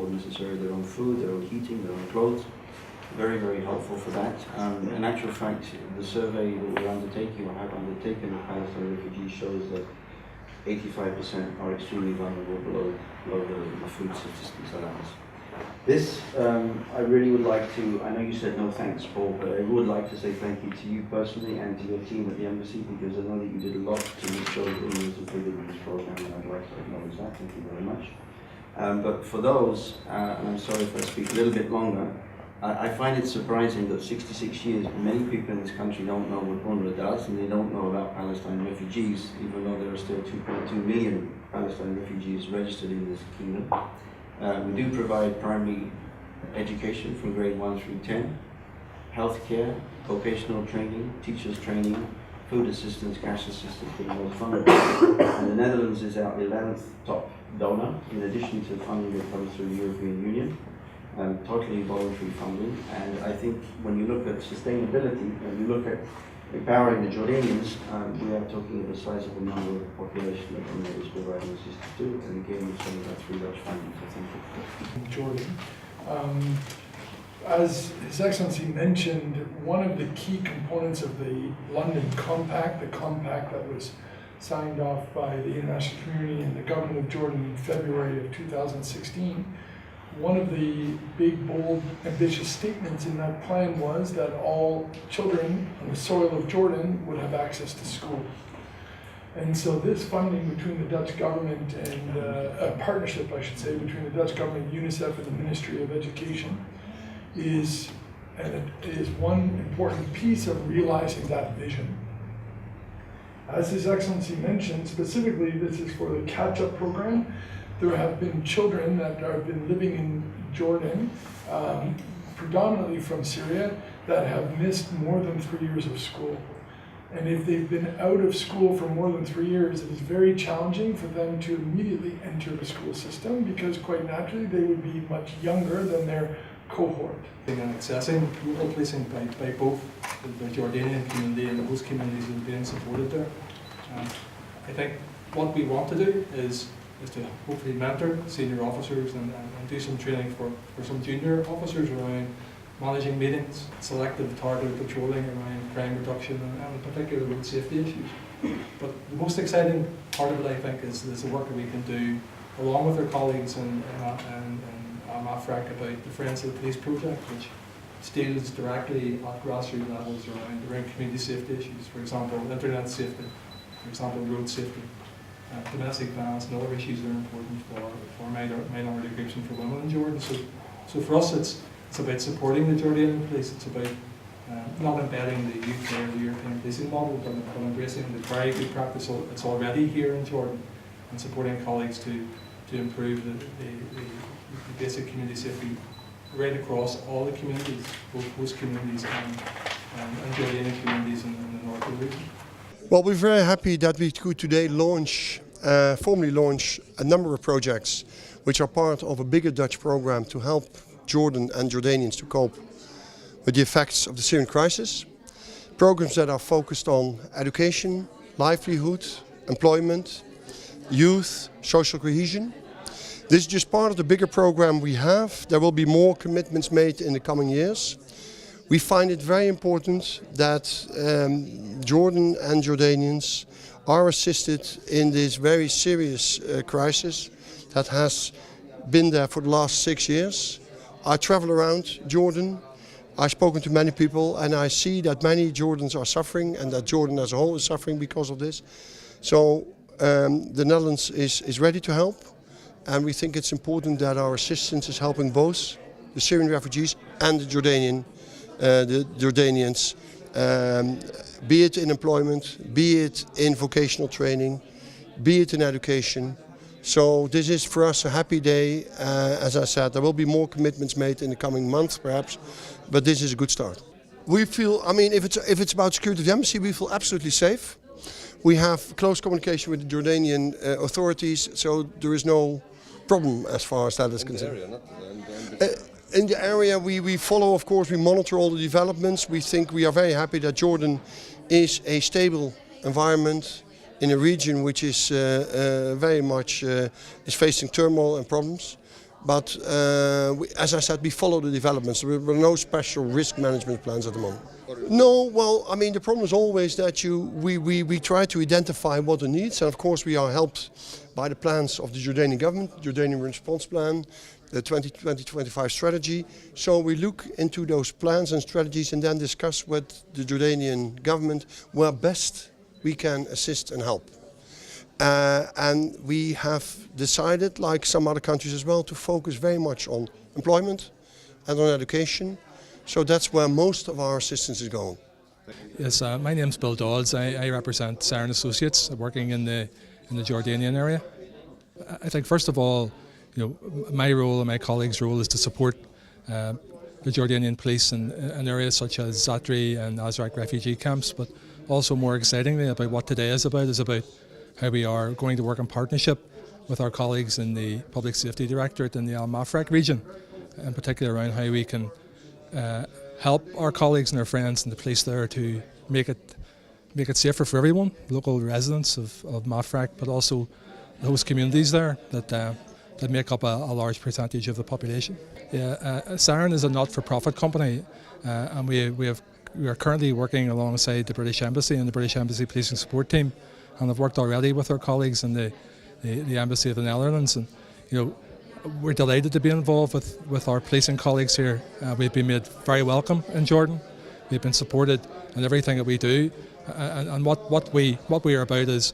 afford necessarily their own food, their own heating, their own clothes. Very, very helpful for that. In actual fact, the survey that we're undertaking or have undertaken of Palestine refugees shows that 85% are extremely vulnerable below the food statistics allowance. This, I really would like to, I know you said no thanks, Paul, but I would like to say thank you to you personally and to your team at the embassy, because I know that you did a lot to make sure that there was a figure in this program, and I'd like to acknowledge that. Thank you very much. But for those, and I'm sorry if I speak a little bit longer, I find it surprising that 66 years, many people in this country don't know what UNRWA does, and they don't know about Palestine refugees, even though there are still 2.2 million Palestine refugees registered in this kingdom. We do provide primary education from grade 1 through 10, healthcare, vocational training, teachers training, food assistance, cash assistance for the most vulnerable. And the Netherlands is our 11th top donor, in addition to funding that comes through the European Union. Totally voluntary funding, and I think when you look at sustainability, when you look at empowering the Jordanians, we are talking of a sizable number of the population that UNRWA is providing assistance to, and again, we're saying that through Dutch funding, so thank you. Jordan. As His Excellency mentioned, one of the key components of the London Compact, the compact that was signed off by the international community and the government of Jordan in February of 2016, one of the big, bold, ambitious statements in that plan was that all children on the soil of Jordan would have access to school. And so this funding between the Dutch government and a partnership, I should say, between the Dutch government, UNICEF, and the Ministry of Education is one important piece of realizing that vision. As His Excellency mentioned, specifically this is for the catch-up program. There have been children that have been living in Jordan, predominantly from Syria, that have missed more than 3 years of school. And if they've been out of school for more than 3 years, it is very challenging for them to immediately enter the school system, because quite naturally they would be much younger than their cohort. And accessing local policing by both the Jordanian community and the host communities is being supported there. I think what we want to do is to hopefully mentor senior officers and do some training for some junior officers around managing meetings, selective targeted patrolling around crime reduction and in particular road safety issues. But the most exciting part of it, I think, is the work that we can do along with our colleagues in Afrak about the Friends of the Police project, which deals directly at grassroots levels around community safety issues, for example, internet safety, for example, road safety. Domestic violence and other issues that are important for minority groups and for women in Jordan. So for us, it's about supporting the Jordanian police. It's about not embedding the UK or the European policing model, but embracing the very good practice that's already here in Jordan, and supporting colleagues to improve the basic community safety right across all the communities, both host communities and Jordanian communities in the north of the region. Well, we're very happy that we could today formally launch a number of projects which are part of a bigger Dutch program to help Jordan and Jordanians to cope with the effects of the Syrian crisis. Programs that are focused on education, livelihood, employment, youth, social cohesion. This is just part of the bigger program we have. There will be more commitments made in the coming years. We find it very important that Jordan and Jordanians are assisted in this very serious crisis that has been there for the last 6 years. I travel around Jordan, I've spoken to many people, and I see that many Jordans are suffering and that Jordan as a whole is suffering because of this. So the Netherlands is ready to help, and we think it's important that our assistance is helping both the Syrian refugees and the Jordanians, be it in employment, be it in vocational training, be it in education. So this is for us a happy day. As I said, there will be more commitments made in the coming months perhaps, but this is a good start. We feel, I mean, if it's about security of the embassy, we feel absolutely safe. We have close communication with the Jordanian authorities, so there is no problem as far as that is concerned. In the area we follow, of course, we monitor all the developments. We think we are very happy that Jordan is a stable environment in a region which is very much is facing turmoil and problems. But as I said, we follow the developments. There were no special risk management plans at the moment. No, well, I mean, the problem is always that we try to identify what the needs, and of course we are helped by the plans of the Jordanian government, Jordanian response plan, the 2020-25 strategy. So we look into those plans and strategies and then discuss with the Jordanian government where best we can assist and help. And we have decided, like some other countries as well, to focus very much on employment and on education. So that's where most of our assistance is going. Yes, my name's Bill Dawes. I represent Zarin Associates, working in the Jordanian area. I think first of all, my role and my colleagues' role is to support the Jordanian police in areas such as Zarin and Azraq refugee camps, but also more excitingly about what today is about how we are going to work in partnership with our colleagues in the Public Safety Directorate in the Al Mafraq region, in particular around how we can help our colleagues and our friends in the police there to make it safer for everyone, local residents of Mafraq, but also the host communities there that make up a large percentage of the population. Zarin is a not-for-profit company, and we are currently working alongside the British Embassy and the British Embassy Policing Support Team, and have worked already with our colleagues in the Embassy of the Netherlands. And we're delighted to be involved with our policing colleagues here. We've been made very welcome in Jordan. We've been supported in everything that we do, and what we are about is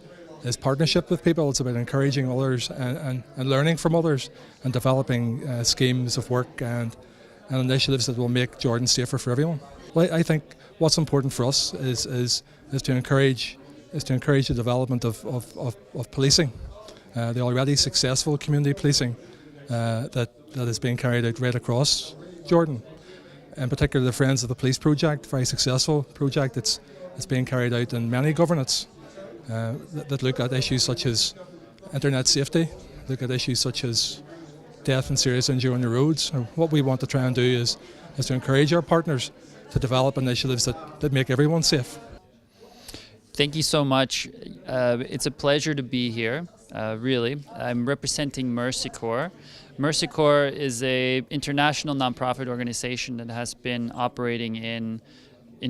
partnership with people. It's about encouraging others and learning from others and developing schemes of work and initiatives that will make Jordan safer for everyone. Well, I think what's important for us is to encourage the development of policing, the already successful community policing that is being carried out right across Jordan. In particular, the Friends of the Police project, very successful project. It's being carried out in many governorates that look at issues such as internet safety, look at issues such as death and serious injury on the roads. And what we want to try and do is to encourage our partners to develop initiatives that make everyone safe. Thank you so much. It's a pleasure to be here, really. I'm representing Mercy Corps. Mercy Corps is an international nonprofit organization that has been operating in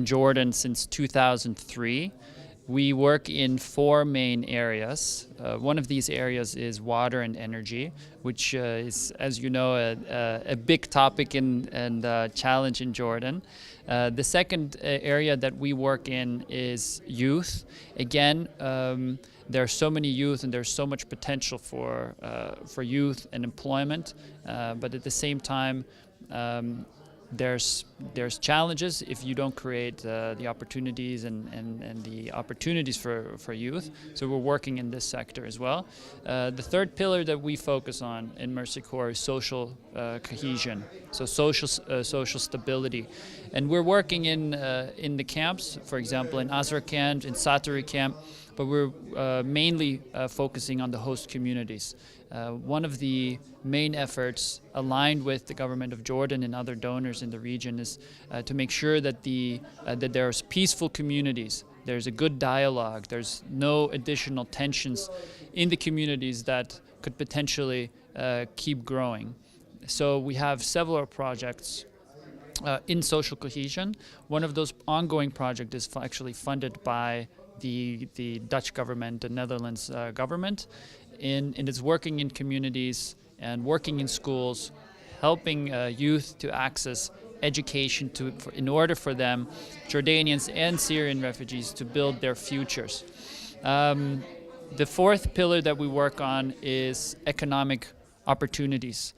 Jordan since 2003. We work in 4 main areas. One of these areas is water and energy, which is, as you know, a big topic and challenge in Jordan. The second area that we work in is youth. Again, there are so many youth and there's so much potential for youth and employment, but at the same time, there's challenges if you don't create the opportunities and the opportunities for youth. So we're working in this sector as well. The third pillar that we focus on in Mercy Corps is social cohesion, so social stability, and we're working in the camps, for example, in Azraq camp, in Satari camp, but we're mainly focusing on the host communities. One of the main efforts aligned with the government of Jordan and other donors in the region is to make sure that that there's peaceful communities, there's a good dialogue, there's no additional tensions in the communities that could potentially keep growing. So we have several projects in social cohesion. One of those ongoing projects is actually funded by the Dutch government, the Netherlands government, and it's working in communities and working in schools, helping youth to access education in order for them, Jordanians and Syrian refugees, to build their futures. The fourth pillar that we work on is economic opportunities.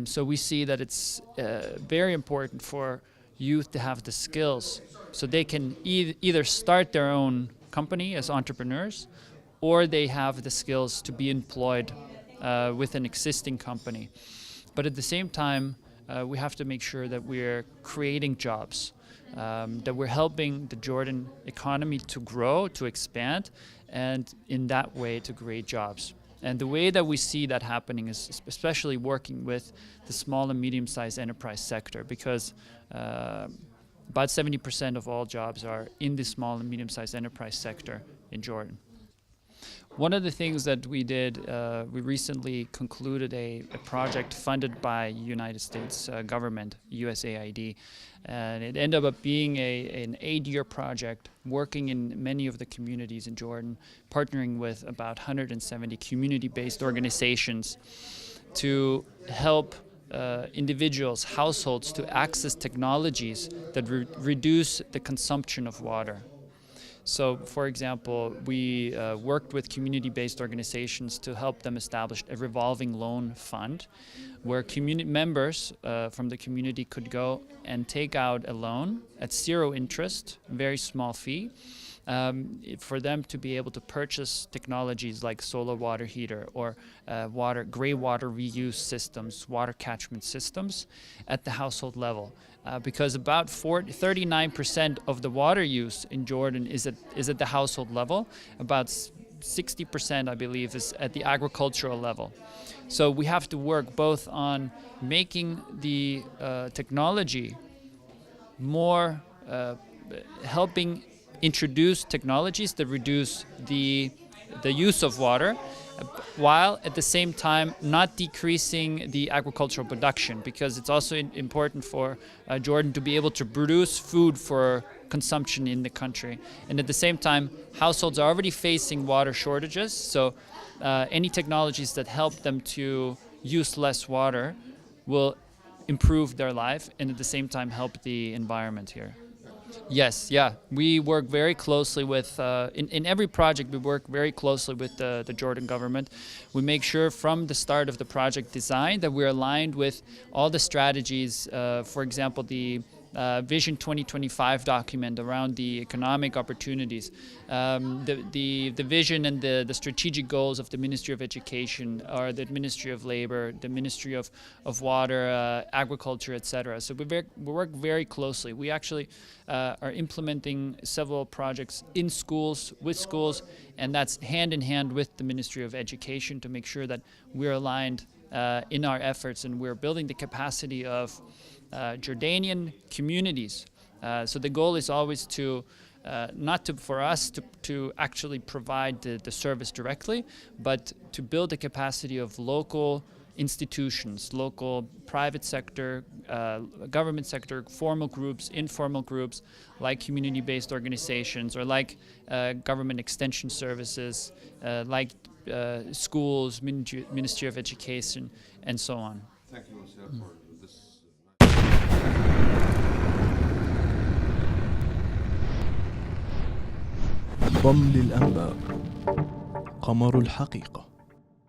So we see that it's very important for youth to have the skills so they can either start their own company as entrepreneurs, or they have the skills to be employed with an existing company. But at the same time, we have to make sure that we're creating jobs, that we're helping the Jordan economy to grow, to expand, and in that way to create jobs. And the way that we see that happening is especially working with the small and medium-sized enterprise sector, because about 70% of all jobs are in the small and medium-sized enterprise sector in Jordan. One of the things that we did, we recently concluded a project funded by United States government, USAID, and it ended up being an 8-year project working in many of the communities in Jordan, partnering with about 170 community-based organizations to help individuals, households to access technologies that reduce the consumption of water. So, for example, we worked with community-based organizations to help them establish a revolving loan fund where community members from the community could go and take out a loan at 0 interest, very small fee, for them to be able to purchase technologies like solar water heater or gray water reuse systems, water catchment systems at the household level. Because about 39% of the water use in Jordan is at the household level. About 60%, I believe, is at the agricultural level. So we have to work both on making the technology more, helping introduce technologies that reduce the use of water, while at the same time not decreasing the agricultural production, because it's also important for Jordan to be able to produce food for consumption in the country. And at the same time, households are already facing water shortages, so any technologies that help them to use less water will improve their life and at the same time help the environment here. Yes, yeah. We work very closely with, in every project we work very closely with the Jordan government. We make sure from the start of the project design that we're aligned with all the strategies, for example, the Vision 2025 document around the economic opportunities, the vision and the strategic goals of the Ministry of Education or the Ministry of Labor, the Ministry of Water, Agriculture, etc. So we work very closely. We actually are implementing several projects in schools, with schools, and that's hand in hand with the Ministry of Education to make sure that we're aligned in our efforts and we're building the capacity of Jordanian communities. So the goal is always to for us to actually provide the service directly, but to build the capacity of local institutions, local private sector, government sector, formal groups, informal groups, like community-based organizations or like government extension services, like schools, Ministry of Education, and so on. Thank you, sir, for this. ضم للأنباء قمر الحقيقة.